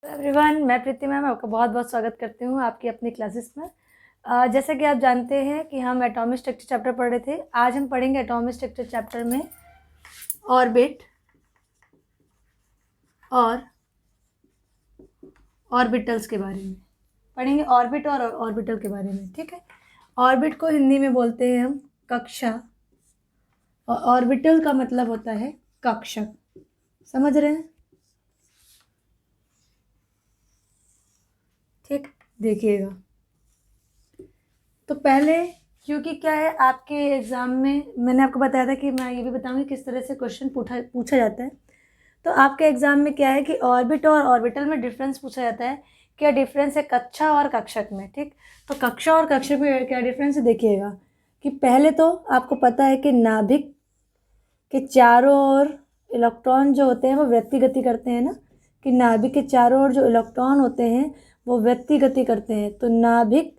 Everyone, मैं प्रीति ma'am आपका बहुत बहुत स्वागत करती हूँ आपकी अपनी क्लासेस में। जैसा कि आप जानते हैं कि हम एटॉमिक स्ट्रक्चर चैप्टर पढ़ रहे थे। आज हम पढ़ेंगे एटॉमिक स्ट्रक्चर चैप्टर में ऑर्बिट और ऑर्बिटल्स के बारे में पढ़ेंगे। ऑर्बिट और ऑर्बिटल के बारे में, ठीक है। ऑर्बिट को हिंदी में बोलते हैं हम कक्षा, और ऑर्बिटल का मतलब होता है कक्षक। समझ रहे हैं? ठीक, देखिएगा। तो पहले, क्योंकि क्या है आपके एग्ज़ाम में मैंने आपको बताया था कि मैं ये भी बताऊंगी किस तरह से क्वेश्चन पूछा जाता है। तो आपके एग्ज़ाम में क्या है कि ऑर्बिट और ऑर्बिटल में डिफरेंस पूछा जाता है। क्या डिफरेंस है कक्षा और कक्षक में, ठीक। तो कक्षा और कक्षक में क्या डिफरेंस है देखिएगा। कि पहले तो आपको पता है कि नाभिक के चारों ओर इलेक्ट्रॉन जो होते हैं वो वृत्ति गति करते हैं ना। कि नाभिक के चारों ओर जो इलेक्ट्रॉन होते हैं वो वृत्ति गति करते हैं। तो नाभिक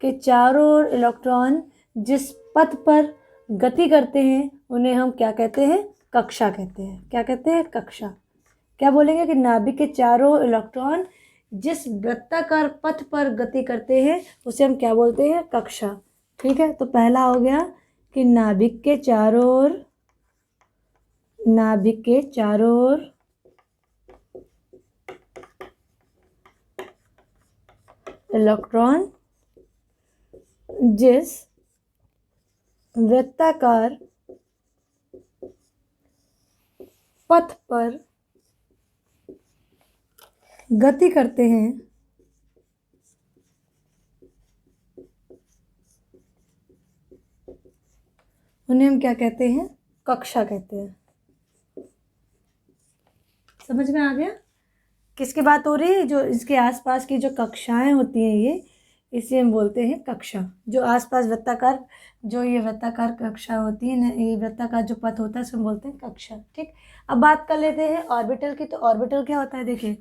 के चारों ओर इलेक्ट्रॉन जिस पथ पर गति करते हैं उन्हें हम क्या कहते हैं? कक्षा कहते हैं। क्या कहते हैं? कक्षा। क्या बोलेंगे कि नाभिक के चारों ओर इलेक्ट्रॉन जिस वृत्ताकार पथ पर गति करते हैं उसे हम क्या बोलते हैं? कक्षा। ठीक है, तो पहला हो गया कि नाभिक के चारों ओर इलेक्ट्रॉन जिस वृत्ताकार पथ पर गति करते हैं उन्हें हम क्या कहते हैं? कक्षा कहते हैं। समझ में आ गया किसकी बात हो रही है? जो इसके आसपास की जो कक्षाएं होती हैं इसे हम बोलते हैं कक्षा। जो आसपास वृत्ताकार, जो ये वृत्ताकार कक्षा होती है ना, ये वृत्ताकार जो पथ होता है उसे हम बोलते हैं कक्षा। ठीक, अब बात कर लेते हैं ऑर्बिटल की। तो ऑर्बिटल क्या होता है? देखिए,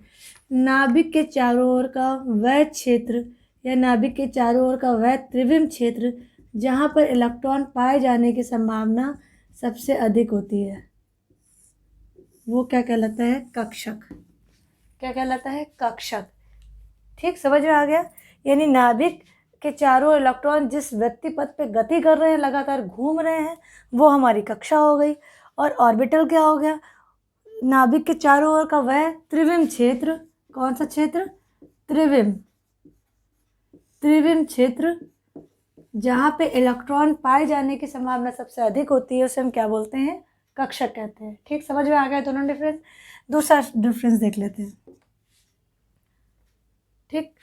नाभिक के चारों ओर का वह क्षेत्र या नाभिक के चारों ओर का वह त्रिविम क्षेत्र जहाँ पर इलेक्ट्रॉन पाए जाने की संभावना सबसे अधिक होती है वो क्या कहलाता है? कक्षक। क्या कहलाता है? कक्षक। ठीक, समझ में आ गया। यानी नाभिक के चारों इलेक्ट्रॉन जिस वृत्ति पथ पे गति कर रहे हैं, लगातार घूम रहे हैं, वो हमारी कक्षा हो गई। और ऑर्बिटल क्या हो गया? नाभिक के चारों ओर का वह त्रिविम क्षेत्र। कौन सा क्षेत्र? त्रिविम क्षेत्र जहाँ पे इलेक्ट्रॉन पाए जाने की संभावना सबसे अधिक होती है उसे हम क्या बोलते हैं? कक्षक कहते हैं। ठीक, समझ में आ गया दोनों डिफरेंस। दूसरा डिफरेंस देख लेते हैं। ठीक,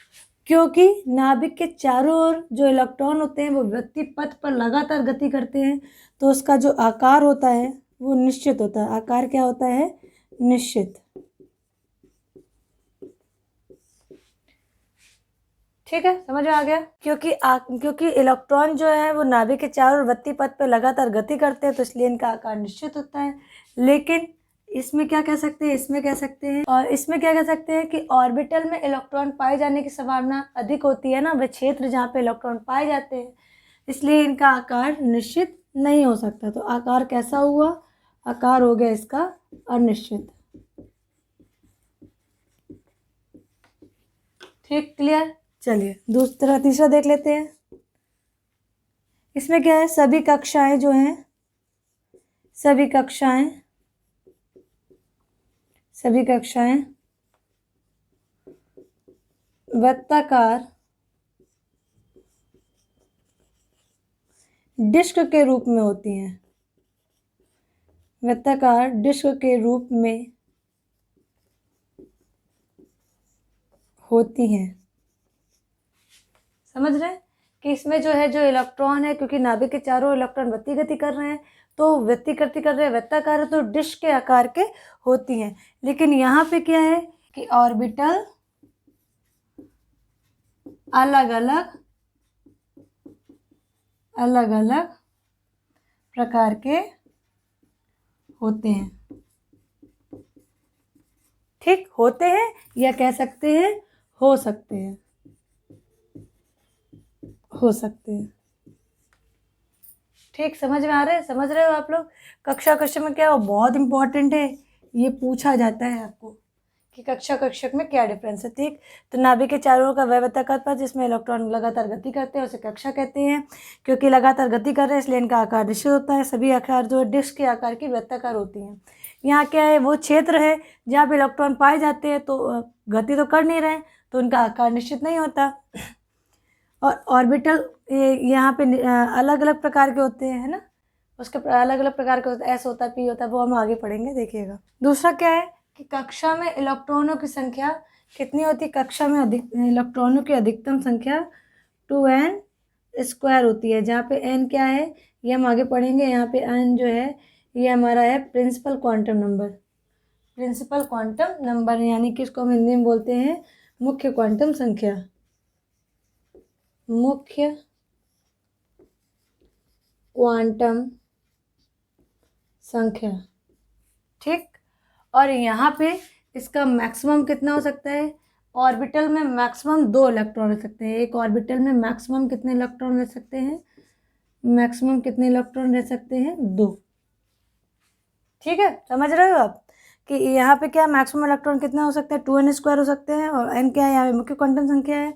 क्योंकि नाभिक के चारों ओर जो इलेक्ट्रॉन होते हैं वो वृत्ति पथ पर लगातार गति करते हैं तो उसका जो आकार होता है वो निश्चित होता है। आकार क्या होता है? निश्चित। ठीक है, समझ में आ गया। क्योंकि इलेक्ट्रॉन जो है वो नाभिक के चारों ओर वृत्ति पथ पर लगातार गति करते हैं तो इसलिए इनका आकार निश्चित होता है। लेकिन इसमें क्या कह सकते हैं कि ऑर्बिटल में इलेक्ट्रॉन पाए जाने की संभावना अधिक होती है ना, वह क्षेत्र जहाँ पे इलेक्ट्रॉन पाए जाते हैं, इसलिए इनका आकार निश्चित नहीं हो सकता। तो आकार कैसा हुआ? आकार हो गया इसका अनिश्चित। ठीक, क्लियर। चलिए तीसरा देख लेते हैं। इसमें क्या है? सभी कक्षाएं वृत्ताकार डिस्क के रूप में होती हैं। वृत्ताकार डिस्क के रूप में होती हैं। समझ रहे हैं कि इसमें जो है जो इलेक्ट्रॉन है, क्योंकि नाभिक के चारों इलेक्ट्रॉन वृत्ति गति कर रहे हैं तो वृत्ति गति कर रहे हैं, वृत्ताकार है तो डिस्क के आकार के होती हैं। लेकिन यहाँ पे क्या है कि ऑर्बिटल अलग अलग प्रकार के होते हैं। ठीक, होते हैं या कह सकते हैं हो सकते हैं। ठीक, समझ में आ रहा है? समझ रहे हो आप लोग? कक्षा क्वेश्चन में क्या हो, बहुत इंपॉर्टेंट है, ये पूछा जाता है आपको कि कक्षा कक्षक में क्या डिफरेंस है। ठीक, तो नाभिक के चारों ओर का वृत्ताकार पथ जिसमें इलेक्ट्रॉन लगातार गति करते हैं उसे कक्षा कहते हैं। क्योंकि लगातार गति कर रहे हैं इसलिए इनका आकार निश्चित होता है। सभी आकार जो है डिस्क के आकार की वृत्ताकार होती हैं। यहाँ क्या है, वो क्षेत्र है जहाँ पे इलेक्ट्रॉन पाए जाते हैं, तो गति तो कर नहीं रहे हैं तो उनका आकार निश्चित नहीं होता। और ऑर्बिटल यहाँ पे अलग अलग प्रकार के होते हैं, है ना, उसके अलग अलग प्रकार के होते हैं, एस होता है, पी होता है, वो हम आगे पढ़ेंगे, देखिएगा। दूसरा क्या है कि कक्षा में इलेक्ट्रॉनों की संख्या कितनी होती है। कक्षा में इलेक्ट्रॉनों की अधिकतम संख्या 2n² होती है, जहाँ पे n क्या है ये हम आगे पढ़ेंगे। यहाँ पे n जो है ये हमारा है principal quantum number. Principal quantum number यानी कि इसको हम हिंदी में बोलते हैं मुख्य क्वांटम संख्या। मुख्य क्वांटम संख्या, ठीक। और यहाँ पे इसका मैक्सिमम कितना हो सकता है। ऑर्बिटल में मैक्सिमम 2 इलेक्ट्रॉन रह सकते हैं। एक ऑर्बिटल में मैक्सिमम कितने इलेक्ट्रॉन रह सकते हैं, मैक्सिमम कितने इलेक्ट्रॉन रह सकते हैं, 2। ठीक है, समझ रहे हो आप कि यहाँ पे क्या मैक्सिमम इलेक्ट्रॉन कितना हो सकता है, 2n² हो सकते हैं। और n क्या है, यहाँ पे मुख्य क्वांटम संख्या है।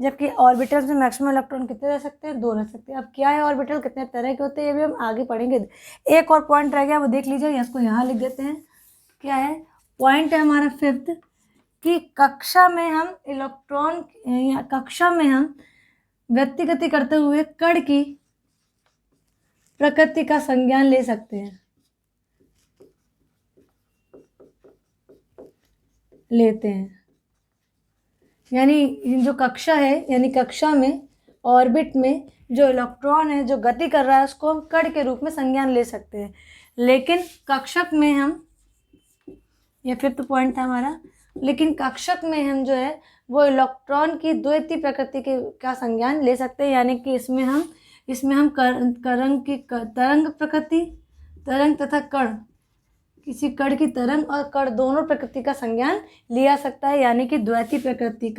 जबकि ऑर्बिटल में मैक्सिमम इलेक्ट्रॉन कितने रह सकते हैं, 2 रह सकते हैं। अब क्या है ऑर्बिटल कितने तरह के होते हैं ये भी हम आगे पढ़ेंगे। एक और पॉइंट रह गया वो देख लीजिए, इसको यहाँ लिख देते हैं। क्या है पॉइंट है हमारा 5th कि कक्षा में हम इलेक्ट्रॉन या कक्षा में हम व्यक्तिगति करते हुए कण की प्रकृति का संज्ञान ले सकते हैं, लेते हैं। यानी जो कक्षा है, यानी कक्षा में ऑर्बिट में जो इलेक्ट्रॉन है जो गति कर रहा है उसको हम कण के रूप में संज्ञान ले सकते हैं। लेकिन कक्षक में हम, ये 5th पॉइंट था हमारा, लेकिन कक्षक में हम जो है वो इलेक्ट्रॉन की द्वितीय प्रकृति का संज्ञान ले सकते हैं। यानी कि इसमें हम तरंग प्रकृति, तरंग तथा कण, किसी कण की तरंग और कण दोनों प्रकृति का संज्ञान लिया सकता है। यानी कि द्वैती प्रकृति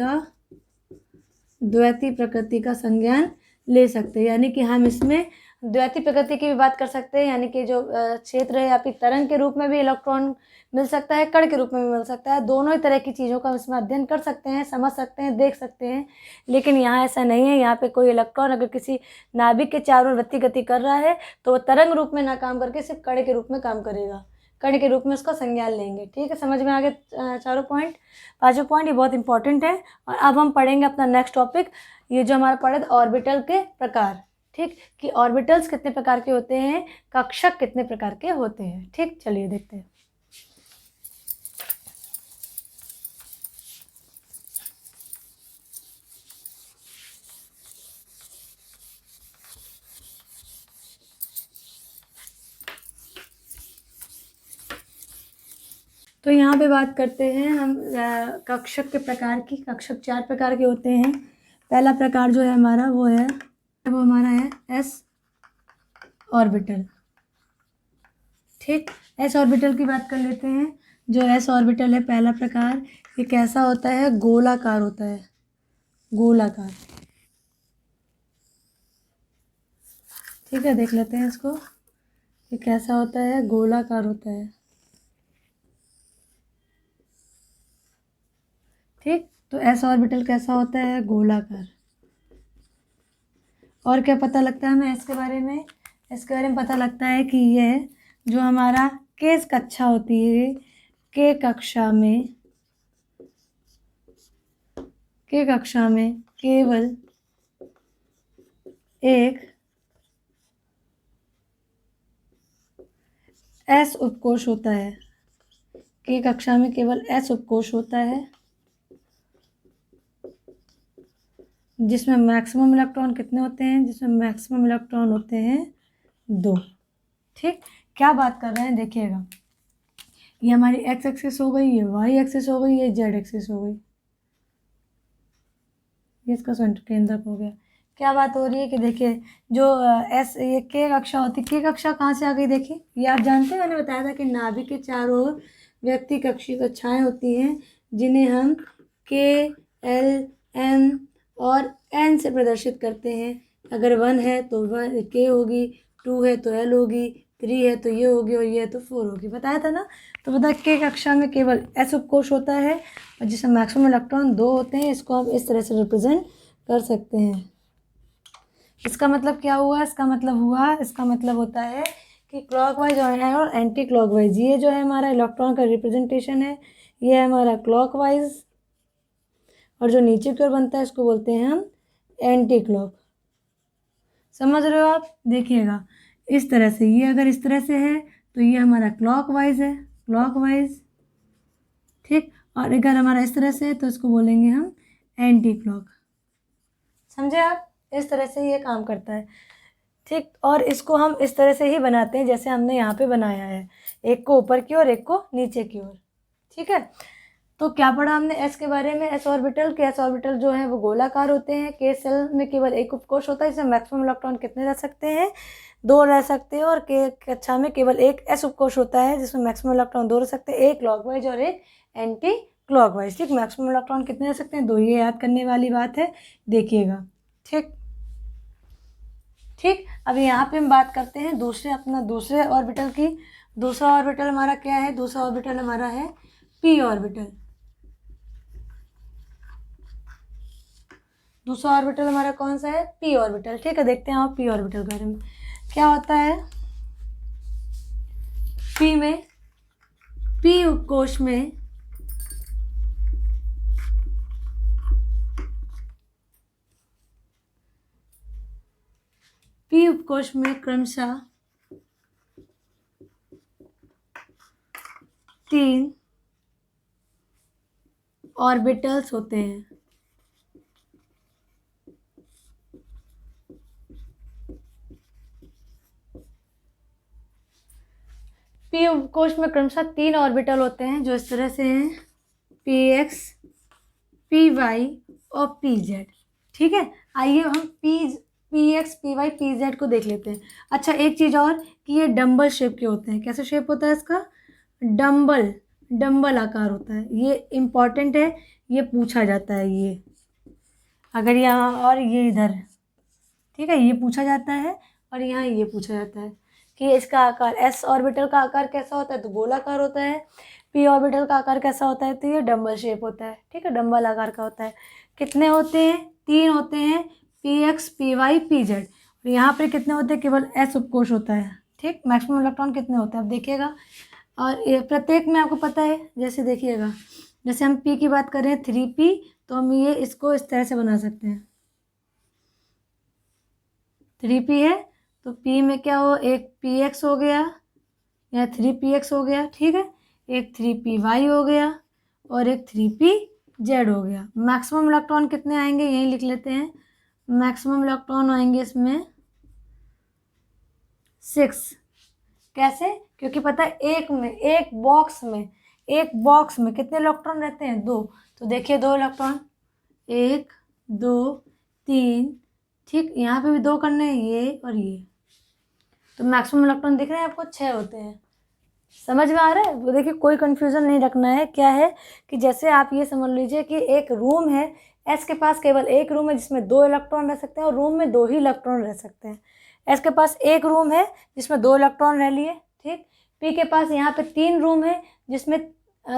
का संज्ञान ले सकते हैं। यानी कि हम इसमें द्वैती प्रकृति की भी बात कर सकते हैं। यानी कि जो क्षेत्र है आपकी तरंग के रूप में भी इलेक्ट्रॉन मिल सकता है, कण के रूप में भी मिल सकता है। दोनों ही तरह की चीज़ों का हम इसमें अध्ययन कर सकते हैं, समझ सकते हैं, देख सकते हैं। लेकिन यहाँ ऐसा नहीं है। यहाँ पे कोई इलेक्ट्रॉन अगर किसी नाभिक के चारों ओर गति कर रहा है तो वो तरंग रूप में ना काम करके सिर्फ कण के रूप में काम करेगा, कण के रूप में उसका संज्ञान लेंगे। ठीक है, समझ में आ गए चारों पॉइंट। 5वां पॉइंट ये बहुत इंपॉर्टेंट है। और अब हम पढ़ेंगे अपना नेक्स्ट टॉपिक, ये जो हमारा पढ़े ऑर्बिटल के प्रकार। ठीक, कि ऑर्बिटल्स कितने प्रकार के होते हैं, कक्षक कितने प्रकार के होते हैं। ठीक, चलिए देखते हैं। तो यहाँ पे बात करते हैं हम कक्षक के प्रकार की। कक्षक 4 प्रकार के होते हैं। पहला प्रकार जो है हमारा वो हमारा है एस ऑर्बिटल। ठीक, एस ऑर्बिटल की बात कर लेते हैं। जो एस ऑर्बिटल है पहला प्रकार, ये कैसा होता है, गोलाकार होता है, गोलाकार। ठीक है, देख लेते हैं इसको, ये कैसा होता है, गोलाकार होता है। ठीक, तो एस ऑर्बिटल कैसा होता है, गोलाकार। और क्या पता लगता है हमें इसके बारे में, इसके बारे में पता लगता है कि यह जो हमारा केस कक्षा होती है, के कक्षा में केवल एक एस उपकोष होता है। के कक्षा में केवल एस उपकोष होता है जिसमें मैक्सिमम इलेक्ट्रॉन कितने होते हैं, जिसमें मैक्सिमम इलेक्ट्रॉन होते हैं 2। ठीक, क्या बात कर रहे हैं देखिएगा, ये हमारी एक्स एक्सिस हो गई, ये वाई एक्सिस हो गई, ये जेड एक्सिस हो गई, ये इसका सेंटर केंद्रक हो गया। क्या बात हो रही है कि देखिए जो एस ये के कक्षा होती है, के कक्षा कहाँ से आ गई, देखिए ये आप जानते हैं, मैंने बताया था कि नाभिक के चारों ओर व्यक्ति कक्षीय कक्षाएँ होती हैं जिन्हें हम के, एल, एम और एन से प्रदर्शित करते हैं। अगर 1 है तो 1 के होगी, 2 है तो एल होगी, 3 है तो ये होगी और ये है तो 4 होगी, बताया था ना। तो बता के कक्षा में केवल s उपकोष होता है और जिसमें मैक्सिमम इलेक्ट्रॉन 2 होते हैं, इसको हम इस तरह से रिप्रेजेंट कर सकते हैं। इसका मतलब क्या हुआ? इसका मतलब होता है कि क्लॉकवाइज और एंटी क्लॉकवाइज, ये जो है हमारा इलेक्ट्रॉन का रिप्रेजेंटेशन है, ये है हमारा क्लॉकवाइज, और जो नीचे की ओर बनता है इसको बोलते हैं हम एंटी क्लॉक। समझ रहे हो आप? देखिएगा इस तरह से, ये अगर इस तरह से है तो ये हमारा क्लॉकवाइज है, क्लॉकवाइज, ठीक। और अगर हमारा इस तरह से है तो इसको बोलेंगे हम एंटी क्लॉक। समझे आप? इस तरह से ये काम करता है, ठीक। और इसको हम इस तरह से ही बनाते हैं जैसे हमने यहाँ पे बनाया है, एक को ऊपर की ओर, एक को नीचे की ओर, ठीक है। तो क्या पढ़ा हमने एस के बारे में? एस ऑर्बिटल के, एस ऑर्बिटल जो है वो गोलाकार होते हैं, के सेल में केवल एक उपकोष होता है, इसमें मैक्सिमम इलेक्ट्रॉन कितने रह सकते हैं? 2 रह सकते हैं। और के कक्षा में केवल एक एस उपकोष होता है जिसमें मैक्सिमम इलेक्ट्रॉन 2 रह सकते हैं, एक क्लॉकवाइज और एक एंटी क्लॉकवाइज, ठीक। मैक्सिमम इलेक्ट्रॉन कितने रह सकते हैं? 2, ये याद करने वाली बात है, देखिएगा, ठीक। ठीक, अब यहाँ पे हम बात करते हैं दूसरे ऑर्बिटल की। दूसरा ऑर्बिटल हमारा क्या है? दूसरा ऑर्बिटल हमारा है पी ऑर्बिटल। दूसरा ऑर्बिटल हमारा कौन सा है? पी ऑर्बिटल, ठीक है। देखते हैं आप पी ऑर्बिटल के बारे में क्या होता है। पी में, पी उपकोष में क्रमशः 3 ऑर्बिटल्स होते हैं। पी उपकोष में क्रमशः 3 ऑर्बिटल होते हैं जो इस तरह से हैं, पी एक्स, पी वाई और पी जेड, ठीक है। आइए हम p x, p y, p z को देख लेते हैं। अच्छा, एक चीज़ और कि ये डम्बल शेप के होते हैं। कैसे शेप होता है इसका? डम्बल आकार होता है। ये इम्पॉर्टेंट है, ये पूछा जाता है। ये अगर यहाँ और ये इधर, ठीक है, ये पूछा जाता है और यहाँ ये पूछा जाता है कि इसका आकार, एस ऑर्बिटल का आकार कैसा होता है? तो गोलाकार होता है। पी ऑर्बिटल का आकार कैसा होता है? तो ये डम्बल शेप होता है, ठीक है, डम्बल आकार का होता है। कितने होते हैं? 3 होते हैं, p x, p y, p z. और यहाँ पर कितने होते हैं? केवल एस उपकोष होता है, ठीक। मैक्सिमम इलेक्ट्रॉन कितने होते हैं आप देखिएगा। और ये प्रत्येक में आपको पता है, जैसे देखिएगा, जैसे हम पी की बात करें 3p, तो हम ये इसको इस तरह से बना सकते हैं। 3p है तो p में क्या हो? एक px हो गया या 3px हो गया, ठीक है, एक 3py हो गया और एक 3pz हो गया। मैक्सिमम इलेक्ट्रॉन कितने आएंगे यही लिख लेते हैं। मैक्सिमम इलेक्ट्रॉन आएंगे इसमें 6। कैसे? क्योंकि पता है एक बॉक्स में कितने इलेक्ट्रॉन रहते हैं? 2। तो देखिए 2 इलेक्ट्रॉन, 1 2 3, ठीक। यहाँ पे भी 2 करने हैं, ये और ये। तो मैक्सिमम इलेक्ट्रॉन दिख रहे हैं आपको? 6 होते हैं। समझ में आ रहा है? वो देखिए, कोई कंफ्यूजन नहीं रखना है। क्या है कि जैसे आप ये समझ लीजिए कि एक रूम है, एस के पास केवल एक रूम है जिसमें 2 इलेक्ट्रॉन रह सकते हैं और रूम में 2 ही इलेक्ट्रॉन रह सकते हैं। एस के पास एक रूम है जिसमें 2 इलेक्ट्रॉन रह लिए, ठीक। पी के पास यहाँ पे 3 रूम है जिसमें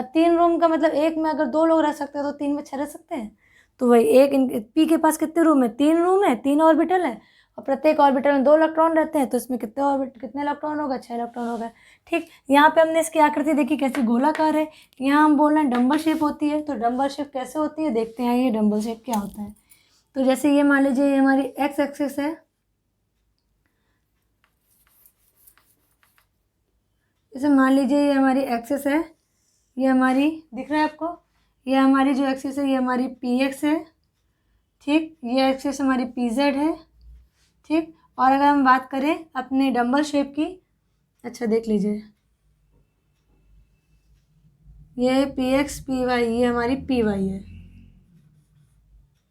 3 रूम का मतलब एक में अगर 2 लोग रह सकते हैं तो 3 में 6 रह सकते हैं। तो वही पी के पास कितने रूम है? 3 रूम है, 3 ऑर्बिटल है और प्रत्येक ऑर्बिटल में 2 इलेक्ट्रॉन रहते हैं, तो इसमें कितने इलेक्ट्रॉन होगा? 6 इलेक्ट्रॉन होगा, ठीक। यहाँ पे हमने इसकी आकृति देखी कैसी गोलाकार है। यहाँ हम बोल रहे हैं डम्बल शेप होती है, तो डम्बल शेप कैसे होती है देखते हैं। ये डम्बल शेप क्या होता है? तो जैसे ये मान लीजिए ये हमारी एक्स एक्सिस है, जैसे मान लीजिए ये हमारी एक्सिस है, ये हमारी, दिख रहा है आपको? ये हमारी जो एक्सिस है ये हमारी पी एक्स है, ठीक। ये एक्सिस हमारी पी जेड है, ठीक। और अगर हम बात करें अपने डम्बल शेप की, अच्छा देख लीजिए, ये पी एक्स, पी वाई, ये हमारी पी वाई है,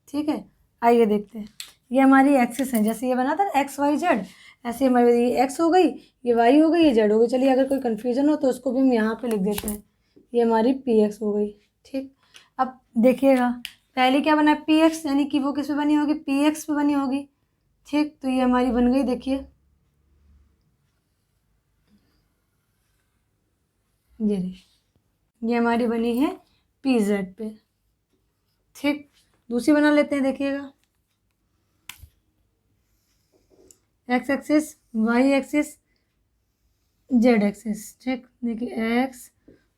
ठीक है। आइए देखते हैं, ये हमारी एक्सिस है, जैसे ये बना था एक्स वाई जेड, ऐसे हमारी ये एक्स हो गई, ये वाई हो गई, ये जेड हो गई। चलिए अगर कोई कन्फ्यूजन हो तो उसको भी हम यहाँ पे लिख देते हैं, ये हमारी पी एक्स हो गई, ठीक। अब देखिएगा पहले क्या बना? पी एक्स, यानी कि वो किस पे बनी होगी? पी एक्स पे बनी होगी, ठीक। तो ये हमारी बन गई, देखिए ये रही, ये हमारी बनी है पी जेड पे। ठीक, दूसरी बना लेते हैं, देखिएगा। X axis, y axis, z axis. ठीक, देखिए एक्स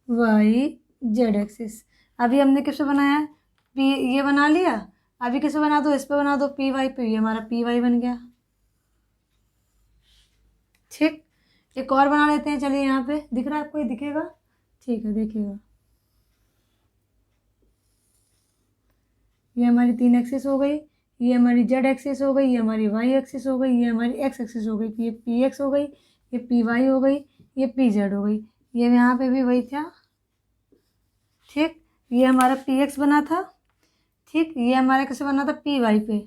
वाई जेड एक्सिस। अभी हमने किस पे बनाया है, पी, ये बना लिया। अभी किस पे बना दो, इस पे बना दो, पी वाई पे। ये हमारा पी वाई बन गया। ठीक, एक और बना लेते हैं, चलिए। यहाँ पे दिख रहा है आपको, ये दिखेगा? ठीक है, देखिएगा। ये हमारी 3 एक्सिस हो गई, ये हमारी जेड एक्सिस हो गई, ये हमारी वाई एक्सिस हो गई, ये हमारी एक्स एक्सिस हो गई। ये पी एक्स हो गई, ये पी वाई हो गई, ये पी जेड हो गई। ये यहाँ पे भी वही था। ठीक, ये हमारा पी एक्स बना था। ठीक, ये हमारा कैसे बना था, पी वाई पे,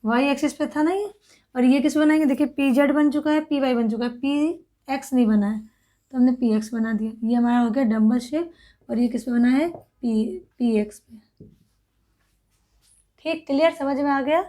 वाई एक्सिस पे था ना ये। और ये किस बनाएंगे, देखिए पी जेड बन चुका है, पी वाई बन चुका है, पी एक्स नहीं बना है, तो हमने पी एक्स बना दिया। ये हमारा हो गया डम्बल शेप। और ये किस पे बना है, पी एक्स पे। ठीक, क्लियर, समझ में आ गया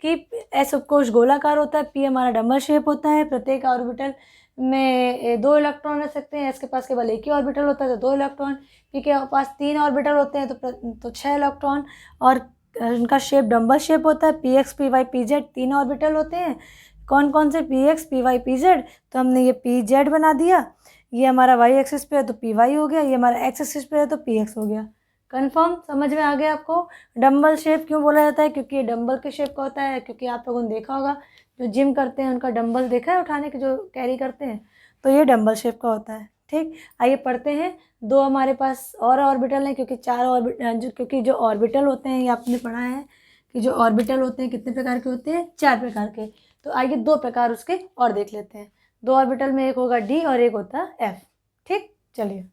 कि एस कोश गोलाकार होता है, पी हमारा डम्बल शेप होता है। प्रत्येक ऑर्बिटल में 2 इलेक्ट्रॉन रह सकते हैं। एस के पास केवल एक ही ऑर्बिटल होता है तो 2 इलेक्ट्रॉन। पी के पास 3 ऑर्बिटल होते हैं तो 6 इलेक्ट्रॉन। और उनका शेप डम्बल शेप होता है। P x, p y, p z 3 orbital होते हैं। कौन कौन से, p x, p y, p z. तो हमने ये पी जेड बना दिया। ये हमारा वाई एक्सिस पे है तो पी वाई हो गया, ये हमारा एक्स एक्सिस पे है तो पी एक्स हो गया। कंफर्म, समझ में आ गया आपको? डंबल शेप क्यों बोला जाता है, क्योंकि ये डंबल के शेप का होता है। क्योंकि आप लोगों ने देखा होगा, जो जिम करते हैं उनका डंबल देखा है उठाने के, जो कैरी करते हैं, तो ये डंबल शेप का होता है। ठीक, आइए पढ़ते हैं। 2 हमारे पास और ऑर्बिटल हैं, क्योंकि 4 ऑर्बिटल, क्योंकि जो ऑर्बिटल होते हैं, ये आपने पढ़ा है कि जो ऑर्बिटल होते हैं कितने प्रकार के होते हैं, 4 प्रकार के। तो आइए 2 प्रकार उसके और देख लेते हैं। 2 ऑर्बिटल में एक होगा डी और एक होता है एफ। ठीक, चलिए।